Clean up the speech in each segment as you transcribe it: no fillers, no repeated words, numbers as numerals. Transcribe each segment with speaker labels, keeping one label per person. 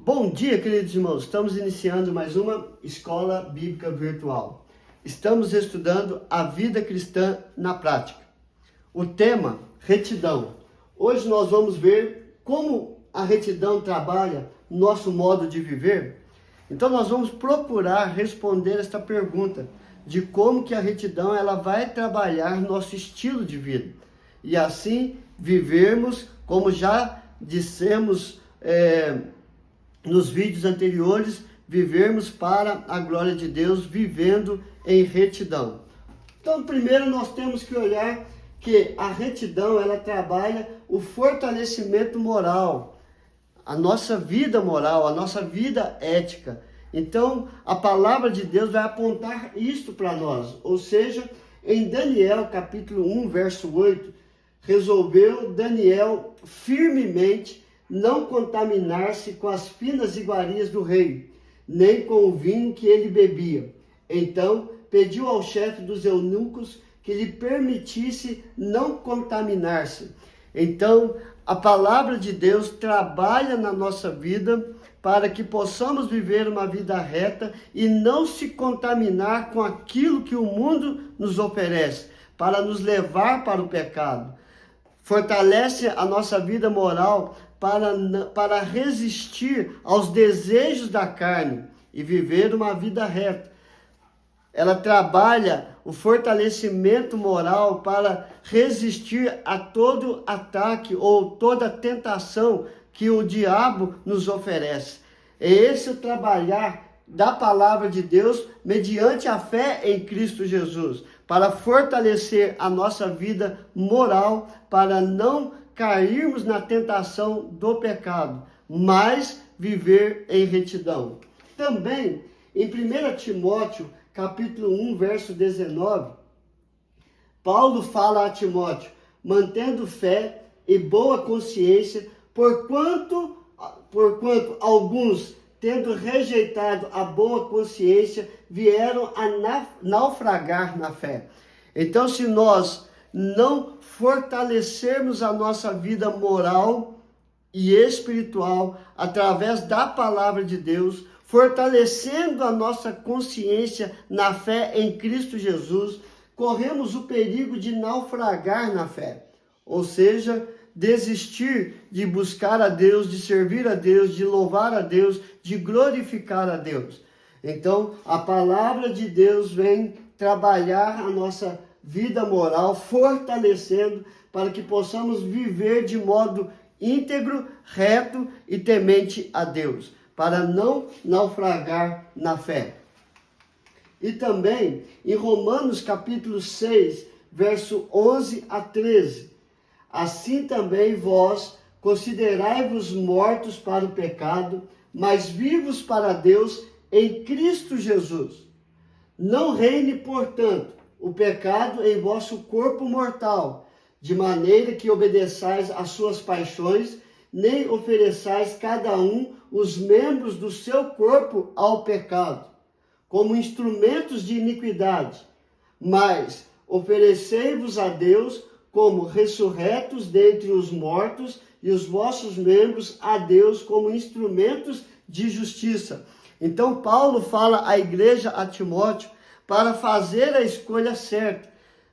Speaker 1: Bom dia, queridos irmãos. Estamos iniciando mais uma escola bíblica virtual. Estamos estudando a vida cristã na prática. O tema, retidão. Hoje nós vamos ver como a retidão trabalha no nosso modo de viver. Então nós vamos procurar responder esta pergunta de como que a retidão ela vai trabalhar nosso estilo de vida. E assim vivermos, como já dissemos nos vídeos anteriores, vivermos para a glória de Deus, vivendo em retidão. Então, primeiro nós temos que olhar que a retidão, ela trabalha o fortalecimento moral, a nossa vida moral, a nossa vida ética. Então, a palavra de Deus vai apontar isto para nós. Ou seja, em Daniel, capítulo 1, verso 8, resolveu Daniel firmemente não contaminar-se com as finas iguarias do rei, nem com o vinho que ele bebia. Então, pediu ao chefe dos eunucos que lhe permitisse não contaminar-se. Então, a palavra de Deus trabalha na nossa vida para que possamos viver uma vida reta e não se contaminar com aquilo que o mundo nos oferece, para nos levar para o pecado. Fortalece a nossa vida moral para resistir aos desejos da carne e viver uma vida reta. Ela trabalha o fortalecimento moral para resistir a todo ataque ou toda tentação que o diabo nos oferece. É esse o trabalhar da palavra de Deus mediante a fé em Cristo Jesus, para fortalecer a nossa vida moral, para não cairmos na tentação do pecado, mas viver em retidão. Também, em 1 Timóteo, capítulo 1, verso 19, Paulo fala a Timóteo, mantendo fé e boa consciência, porquanto alguns, tendo rejeitado a boa consciência, vieram a naufragar na fé. Então, se nós não fortalecermos a nossa vida moral e espiritual através da palavra de Deus, fortalecendo a nossa consciência na fé em Cristo Jesus, corremos o perigo de naufragar na fé. Ou seja, desistir de buscar a Deus, de servir a Deus, de louvar a Deus, de glorificar a Deus. Então, a palavra de Deus vem trabalhar a nossa vida moral, fortalecendo para que possamos viver de modo íntegro, reto e temente a Deus, para não naufragar na fé. E também em Romanos capítulo 6, verso 11 a 13, assim também vós considerai-vos mortos para o pecado, mas vivos para Deus em Cristo Jesus. Não reine, portanto, o pecado em vosso corpo mortal, de maneira que obedeçais às suas paixões, nem ofereçais cada um os membros do seu corpo ao pecado, como instrumentos de iniquidade, mas oferecei-vos a Deus como ressurretos dentre os mortos, e os vossos membros a Deus como instrumentos de justiça. Então Paulo fala à igreja, a Timóteo, para fazer a escolha certa,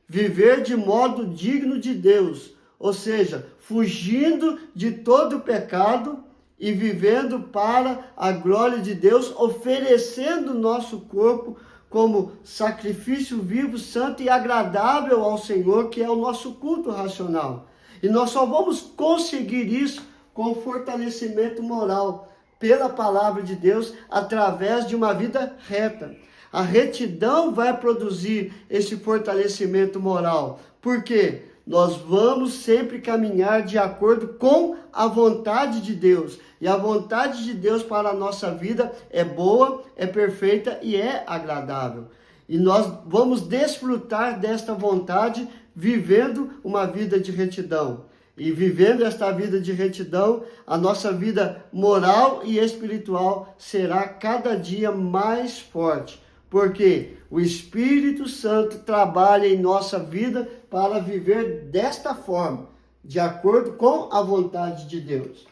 Speaker 1: viver de modo digno de Deus, ou seja, fugindo de todo o pecado e vivendo para a glória de Deus, oferecendo o nosso corpo como sacrifício vivo, santo e agradável ao Senhor, que é o nosso culto racional. E nós só vamos conseguir isso com o fortalecimento moral, pela palavra de Deus, através de uma vida reta. A retidão vai produzir esse fortalecimento moral. Por quê? Nós vamos sempre caminhar de acordo com a vontade de Deus. E a vontade de Deus para a nossa vida é boa, é perfeita e é agradável. E nós vamos desfrutar desta vontade vivendo uma vida de retidão. E vivendo esta vida de retidão, a nossa vida moral e espiritual será cada dia mais forte. Porque o Espírito Santo trabalha em nossa vida para viver desta forma, de acordo com a vontade de Deus.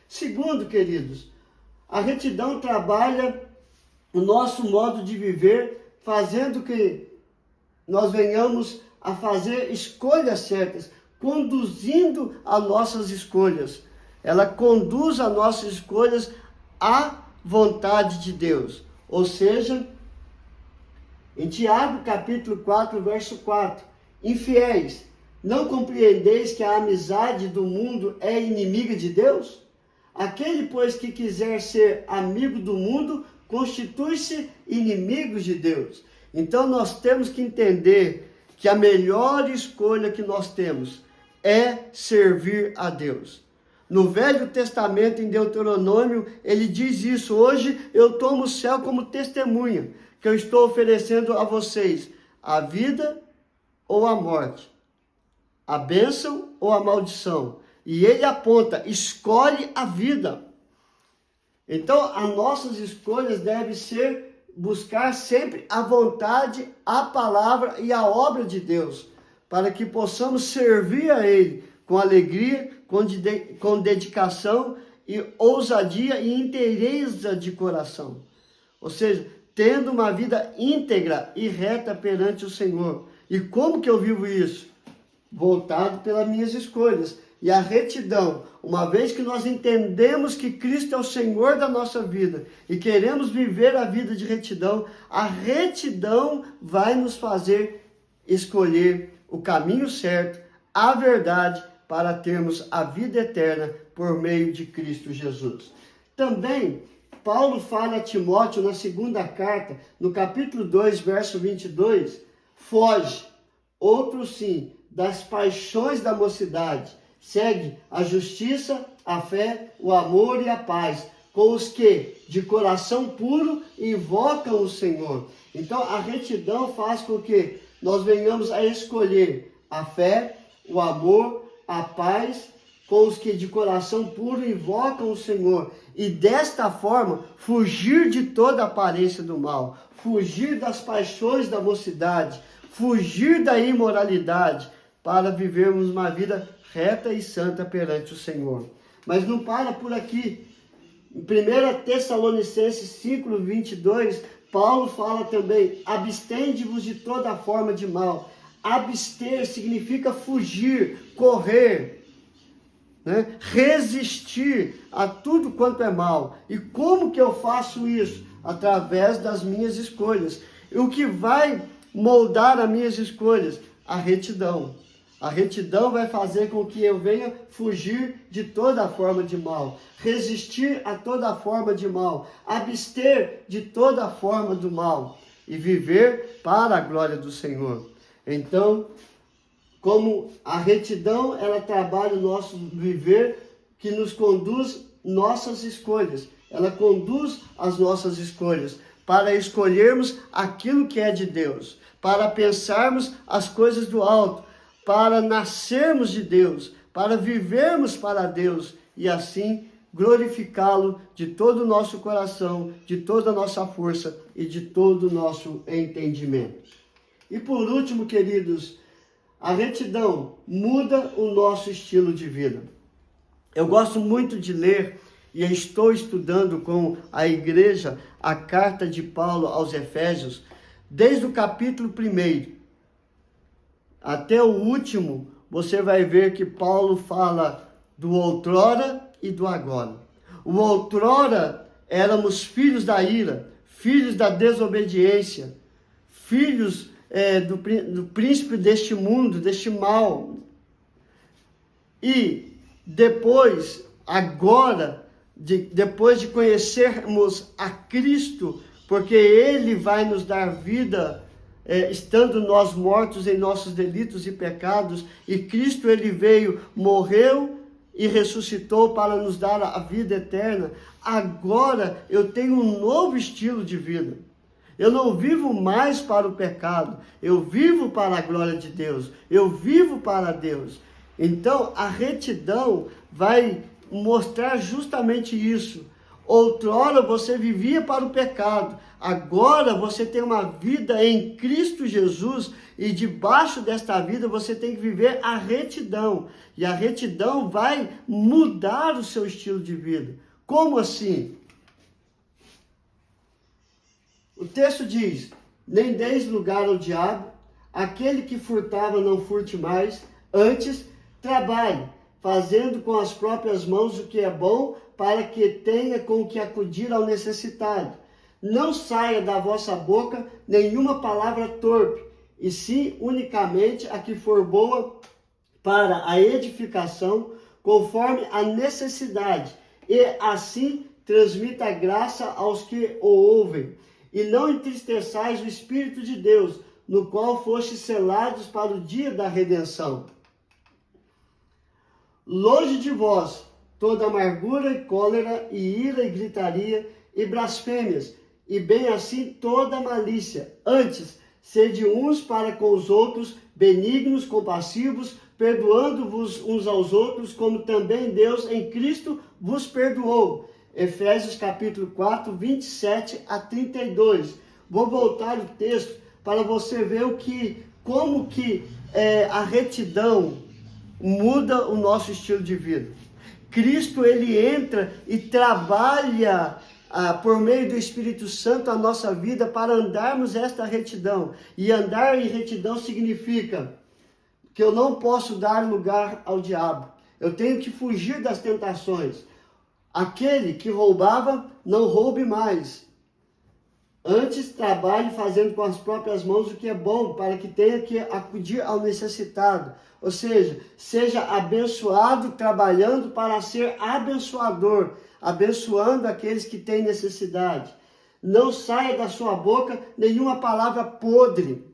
Speaker 1: Segundo, queridos, A retidão trabalha o nosso modo de viver, fazendo que nós venhamos a fazer escolhas certas, conduzindo as nossas escolhas. Ela conduz as nossas escolhas à vontade de Deus. Ou seja, em Tiago capítulo 4, verso 4, infiéis, não compreendeis que a amizade do mundo é inimiga de Deus? Aquele, pois, que quiser ser amigo do mundo, constitui-se inimigo de Deus. Então nós temos que entender que a melhor escolha que nós temos é servir a Deus. No Velho Testamento, em Deuteronômio, ele diz isso: hoje eu tomo o céu como testemunha, que eu estou oferecendo a vocês a vida ou a morte, a bênção ou a maldição. E ele aponta: escolhe a vida. Então, as nossas escolhas devem ser buscar sempre a vontade, a palavra e a obra de Deus, para que possamos servir a Ele com alegria, com dedicação e ousadia e inteireza de coração. Ou seja, tendo uma vida íntegra e reta perante o Senhor. E como que eu vivo isso? Voltado pelas minhas escolhas. E a retidão, uma vez que nós entendemos que Cristo é o Senhor da nossa vida e queremos viver a vida de retidão, a retidão vai nos fazer escolher o caminho certo, a verdade, para termos a vida eterna por meio de Cristo Jesus. Também, Paulo fala a Timóteo na segunda carta, no capítulo 2, verso 22, foge, outro sim, das paixões da mocidade, segue a justiça, a fé, o amor e a paz, com os que, de coração puro, invocam o Senhor. Então, a retidão faz com que nós venhamos a escolher a fé, o amor, a paz, com os que de coração puro invocam o Senhor. E desta forma, fugir de toda aparência do mal, fugir das paixões da mocidade, fugir da imoralidade, para vivermos uma vida reta e santa perante o Senhor. Mas não para por aqui. Em 1 Tessalonicenses 5, 22, Paulo fala também: abstende-vos de toda forma de mal. Abster significa fugir, correr, né? Resistir a tudo quanto é mal. E como que eu faço isso? Através das minhas escolhas. E o que vai moldar as minhas escolhas? A retidão. A retidão vai fazer com que eu venha fugir de toda forma de mal, resistir a toda forma de mal, abster de toda forma do mal e viver para a glória do Senhor. Então, como a retidão, ela trabalha o nosso viver, que nos conduz nossas escolhas. Ela conduz as nossas escolhas para escolhermos aquilo que é de Deus, para pensarmos as coisas do alto, para nascermos de Deus, para vivermos para Deus e assim glorificá-lo de todo o nosso coração, de toda a nossa força e de todo o nosso entendimento. E por último, queridos, a retidão muda o nosso estilo de vida. Eu gosto muito de ler e estou estudando com a igreja a carta de Paulo aos Efésios, desde o capítulo 1 até o último. Você vai ver que Paulo fala do outrora e do agora. O outrora éramos filhos da ira, filhos da desobediência, filhos do príncipe deste mundo, deste mal. E depois, agora, depois de conhecermos a Cristo, porque Ele vai nos dar vida, estando nós mortos em nossos delitos e pecados, e Cristo Ele veio, morreu e ressuscitou para nos dar a vida eterna. Agora eu tenho um novo estilo de vida. Eu não vivo mais para o pecado, eu vivo para a glória de Deus, eu vivo para Deus. Então a retidão vai mostrar justamente isso. Outrora você vivia para o pecado, agora você tem uma vida em Cristo Jesus e debaixo desta vida você tem que viver a retidão. E a retidão vai mudar o seu estilo de vida. Como assim? O texto diz: nem deis lugar ao diabo, aquele que furtava não furte mais, antes trabalhe, fazendo com as próprias mãos o que é bom, para que tenha com que acudir ao necessitado. Não saia da vossa boca nenhuma palavra torpe, e sim unicamente a que for boa para a edificação, conforme a necessidade, e assim transmita graça aos que o ouvem. E não entristeçais o Espírito de Deus, no qual fostes selados para o dia da redenção. Longe de vós toda amargura e cólera, e ira e gritaria, e blasfêmias, e bem assim toda malícia. Antes, sede uns para com os outros, benignos, compassivos, perdoando-vos uns aos outros, como também Deus em Cristo vos perdoou. Efésios capítulo 4, 27 a 32. Vou voltar o texto para você ver como que a retidão muda o nosso estilo de vida. Cristo, ele entra e trabalha por meio do Espírito Santo a nossa vida para andarmos esta retidão. E andar em retidão significa que eu não posso dar lugar ao diabo. Eu tenho que fugir das tentações. Aquele que roubava, não roube mais. Antes, trabalhe fazendo com as próprias mãos o que é bom, para que tenha que acudir ao necessitado. Ou seja abençoado trabalhando para ser abençoador, abençoando aqueles que têm necessidade. Não saia da sua boca nenhuma palavra podre,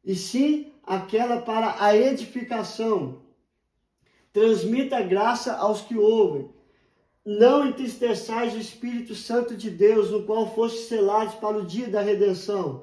Speaker 1: e sim aquela para a edificação. Transmita graça aos que ouvem. Não entristeçais o Espírito Santo de Deus, no qual fostes selados para o dia da redenção.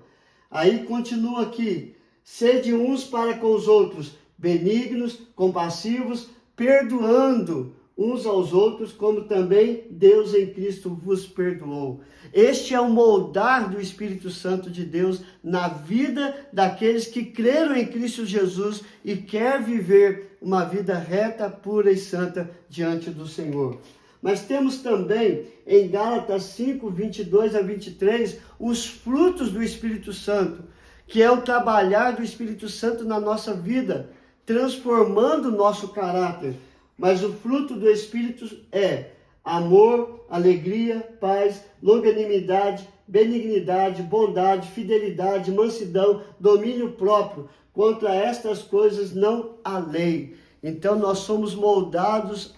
Speaker 1: Aí continua aqui: sede uns para com os outros, benignos, compassivos, perdoando uns aos outros, como também Deus em Cristo vos perdoou. Este é o moldar do Espírito Santo de Deus na vida daqueles que creram em Cristo Jesus e quer viver uma vida reta, pura e santa diante do Senhor. Mas temos também em Gálatas 5, 22 a 23, os frutos do Espírito Santo, que é o trabalhar do Espírito Santo na nossa vida, transformando o nosso caráter. Mas o fruto do Espírito é amor, alegria, paz, longanimidade, benignidade, bondade, fidelidade, mansidão, domínio próprio. Contra estas coisas não há lei. Então nós somos moldados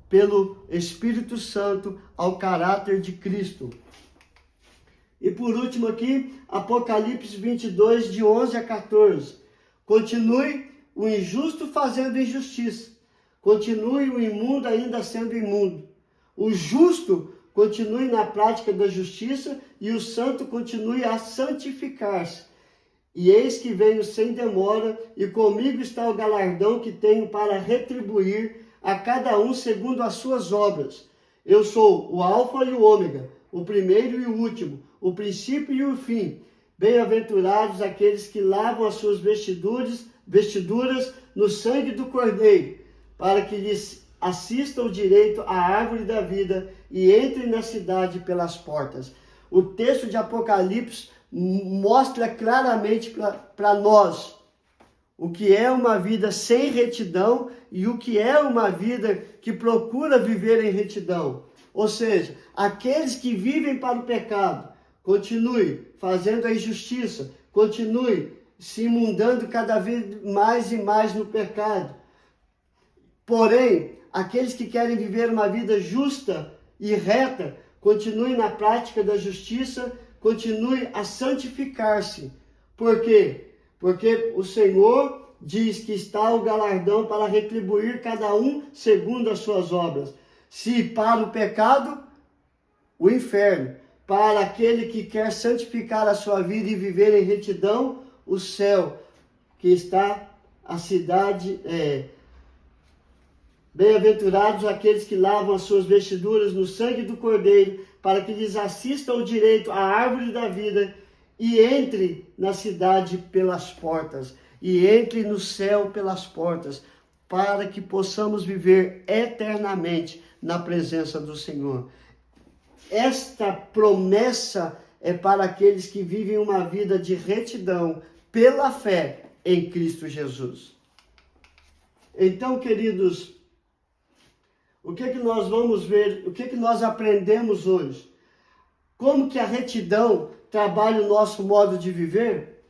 Speaker 1: pelo Espírito Santo ao caráter de Cristo. E por último aqui, Apocalipse 22, de 11 a 14. Continue o injusto fazendo injustiça. Continue o imundo ainda sendo imundo. O justo continue na prática da justiça e o santo continue a santificar-se. E eis que venho sem demora, e comigo está o galardão que tenho para retribuir a cada um segundo as suas obras. Eu sou o Alfa e o Ômega, o primeiro e o último, o princípio e o fim. Bem-aventurados aqueles que lavam as suas vestiduras no sangue do Cordeiro, para que lhes assista o direito à árvore da vida e entrem na cidade pelas portas. O texto de Apocalipse mostra claramente para nós o que é uma vida sem retidão e o que é uma vida que procura viver em retidão. Ou seja, aqueles que vivem para o pecado, continue fazendo a injustiça, continue se imundando cada vez mais e mais no pecado. Porém, aqueles que querem viver uma vida justa e reta, continue na prática da justiça, continue a santificar-se. Por quê? Porque o Senhor diz que está o galardão para retribuir cada um segundo as suas obras. Se para o pecado, o inferno. Para aquele que quer santificar a sua vida e viver em retidão, o céu, que está a cidade. Bem-aventurados aqueles que lavam as suas vestiduras no sangue do Cordeiro, para que lhes assista o direito à árvore da vida e entre na cidade pelas portas, e entre no céu pelas portas, para que possamos viver eternamente na presença do Senhor. Esta promessa é para aqueles que vivem uma vida de retidão pela fé em Cristo Jesus. Então, queridos, o que nós vamos ver, o que nós aprendemos hoje? Como que a retidão trabalha o nosso modo de viver,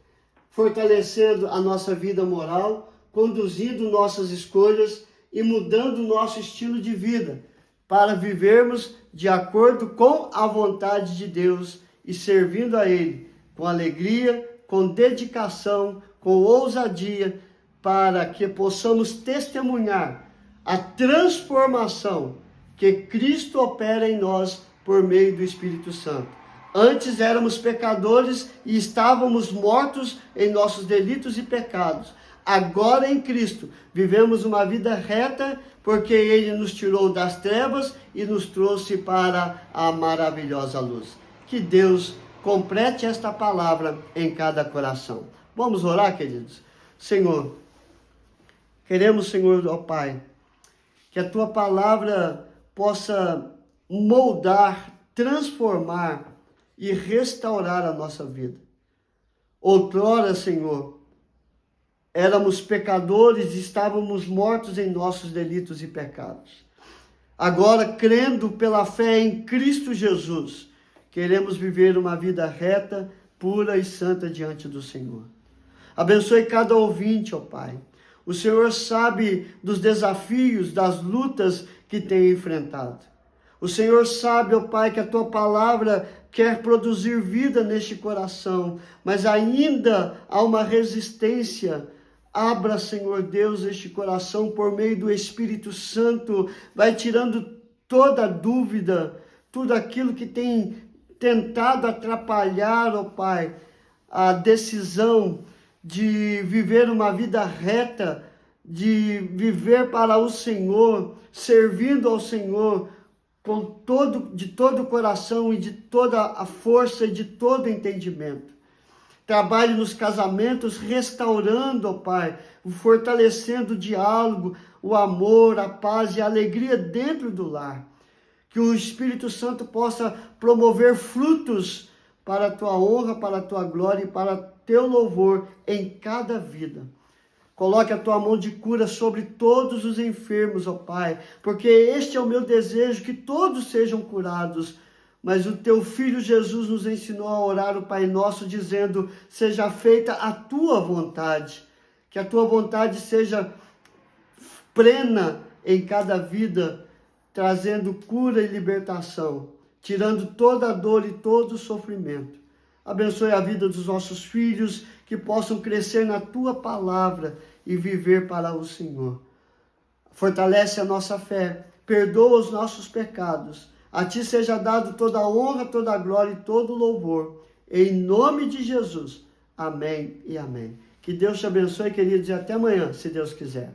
Speaker 1: fortalecendo a nossa vida moral, conduzindo nossas escolhas e mudando o nosso estilo de vida, para vivermos de acordo com a vontade de Deus e servindo a Ele com alegria, com dedicação, com ousadia, para que possamos testemunhar a transformação que Cristo opera em nós por meio do Espírito Santo. Antes éramos pecadores e estávamos mortos em nossos delitos e pecados. Agora em Cristo vivemos uma vida reta, porque Ele nos tirou das trevas e nos trouxe para a maravilhosa luz. Que Deus complete esta palavra em cada coração. Vamos orar, queridos? Senhor, queremos, Senhor, ó Pai, que a Tua palavra possa moldar, transformar e restaurar a nossa vida. Outrora, Senhor, éramos pecadores e estávamos mortos em nossos delitos e pecados. Agora, crendo pela fé em Cristo Jesus, queremos viver uma vida reta, pura e santa diante do Senhor. Abençoe cada ouvinte, ó Pai. O Senhor sabe dos desafios, das lutas que tem enfrentado. O Senhor sabe, ó Pai, que a Tua palavra quer produzir vida neste coração, mas ainda há uma resistência. Abra, Senhor Deus, este coração por meio do Espírito Santo, vai tirando toda dúvida, tudo aquilo que tem tentado atrapalhar, ó Pai, a decisão de viver uma vida reta, de viver para o Senhor, servindo ao Senhor de todo o coração e de toda a força e de todo o entendimento. Trabalhe nos casamentos, restaurando, ó Pai, fortalecendo o diálogo, o amor, a paz e a alegria dentro do lar. Que o Espírito Santo possa promover frutos para a Tua honra, para a Tua glória e para Teu louvor em cada vida. Coloque a Tua mão de cura sobre todos os enfermos, ó Pai, porque este é o meu desejo, que todos sejam curados. Mas o Teu Filho Jesus nos ensinou a orar o Pai Nosso, dizendo: seja feita a Tua vontade, que a Tua vontade seja plena em cada vida, trazendo cura e libertação, tirando toda a dor e todo o sofrimento. Abençoe a vida dos nossos filhos, que possam crescer na Tua palavra e viver para o Senhor. Fortalece a nossa fé, perdoa os nossos pecados. A Ti seja dado toda a honra, toda a glória e todo o louvor. Em nome de Jesus. Amém e amém. Que Deus te abençoe, queridos, e até amanhã, se Deus quiser.